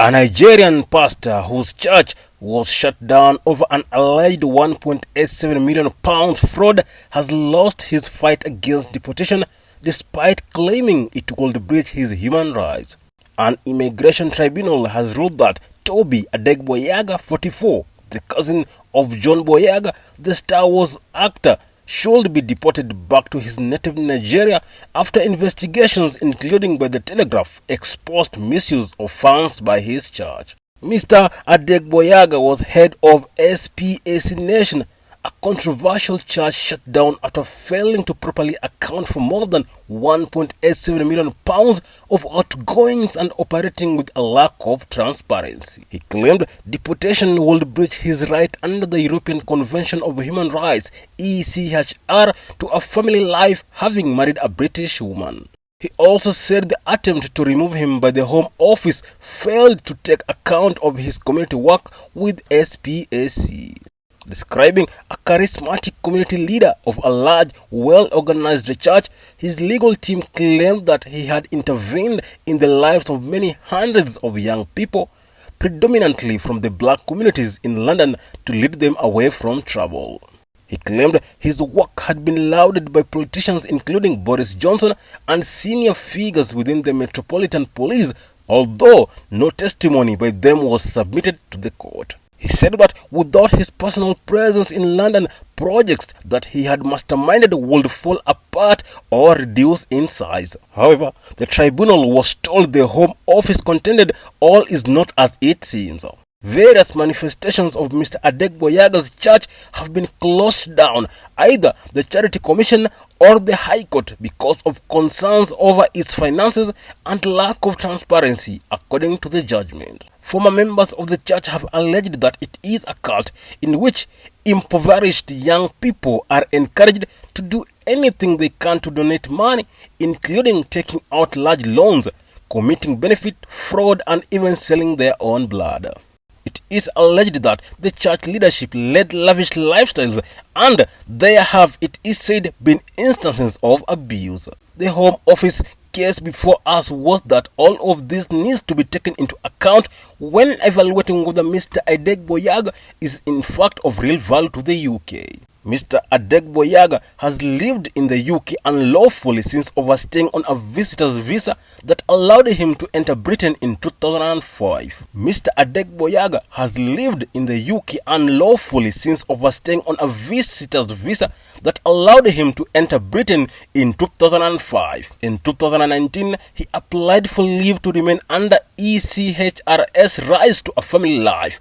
A Nigerian pastor whose church was shut down over an alleged £1.87 million fraud has lost his fight against deportation despite claiming it would breach his human rights. An immigration tribunal has ruled that Tobi Adegboyega, 44, the cousin of John Boyega, the Star Wars actor, should be deported back to his native Nigeria after investigations, including by the Telegraph, exposed misuse of funds by his church. Mr. Adegboyega was head of SPAC Nation, a controversial church shut down after failing to properly account for more than £1.87 million of outgoings and operating with a lack of transparency. He claimed deportation would breach his right under the European Convention of Human Rights (ECHR) to a family life, having married a British woman. He also said the attempt to remove him by the Home Office failed to take account of his community work with SPAC. Describing a charismatic community leader of a large, well-organized church, his legal team claimed that he had intervened in the lives of many hundreds of young people, predominantly from the black communities in London, to lead them away from trouble. He claimed his work had been lauded by politicians including Boris Johnson and senior figures within the Metropolitan Police, although no testimony by them was submitted to the court. He said that without his personal presence in London, projects that he had masterminded would fall apart or reduce in size. However, the tribunal was told the Home Office contended all is not as it seems. Various manifestations of Mr. Adegboyega's church have been closed down, either the Charity Commission or the High Court, because of concerns over its finances and lack of transparency, according to the judgment. Former members of the church have alleged that it is a cult in which impoverished young people are encouraged to do anything they can to donate money, including taking out large loans, committing benefit fraud, and even selling their own blood. It is alleged that the church leadership led lavish lifestyles, and there have, it is said, been instances of abuse. The Home Office case before us was that all of this needs to be taken into account when evaluating whether Mr. Adegboyega is in fact of real value to the UK. Mr. Adegboyega has lived in the UK unlawfully since overstaying on a visitor's visa that allowed him to enter Britain in 2005. Mr. Adegboyega has lived in the UK unlawfully since overstaying on a visitor's visa that allowed him to enter Britain in 2005. In 2019, he applied for leave to remain under ECHR's Rise to a Family Life.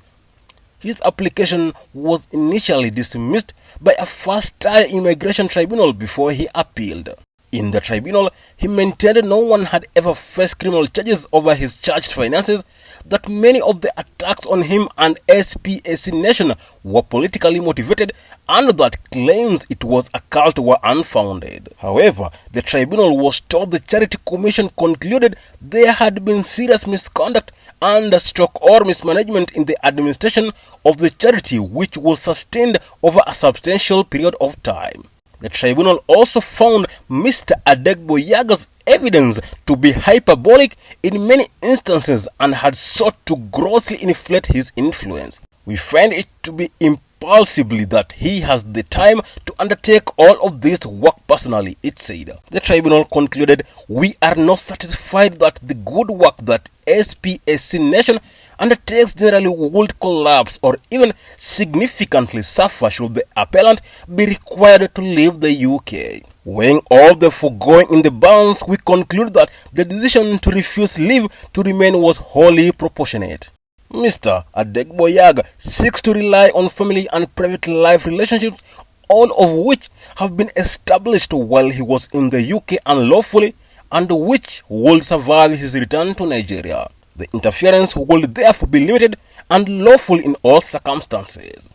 His application was initially dismissed by a first-tier immigration tribunal before he appealed. In the tribunal, he maintained no one had ever faced criminal charges over his church's finances, that many of the attacks on him and SPAC Nation were politically motivated, and that claims it was a cult were unfounded. However, the tribunal was told the Charity Commission concluded there had been serious misconduct and stroke or mismanagement in the administration of the charity, which was sustained over a substantial period of time. The tribunal also found Mr. Adegboyega's evidence to be hyperbolic in many instances and had sought to grossly inflate his influence. We find it to be impulsively that he has the time to undertake all of this work personally, it said. The tribunal concluded, "We are not satisfied that the good work that SPAC Nation undertakes generally would collapse or even significantly suffer should the appellant be required to leave the UK. Weighing all the foregoing in the balance, we conclude that the decision to refuse leave to remain was wholly proportionate." Mr. Adegboyega seeks to rely on family and private life relationships, all of which have been established while he was in the UK unlawfully, and which will survive his return to Nigeria. The interference will therefore be limited and lawful in all circumstances.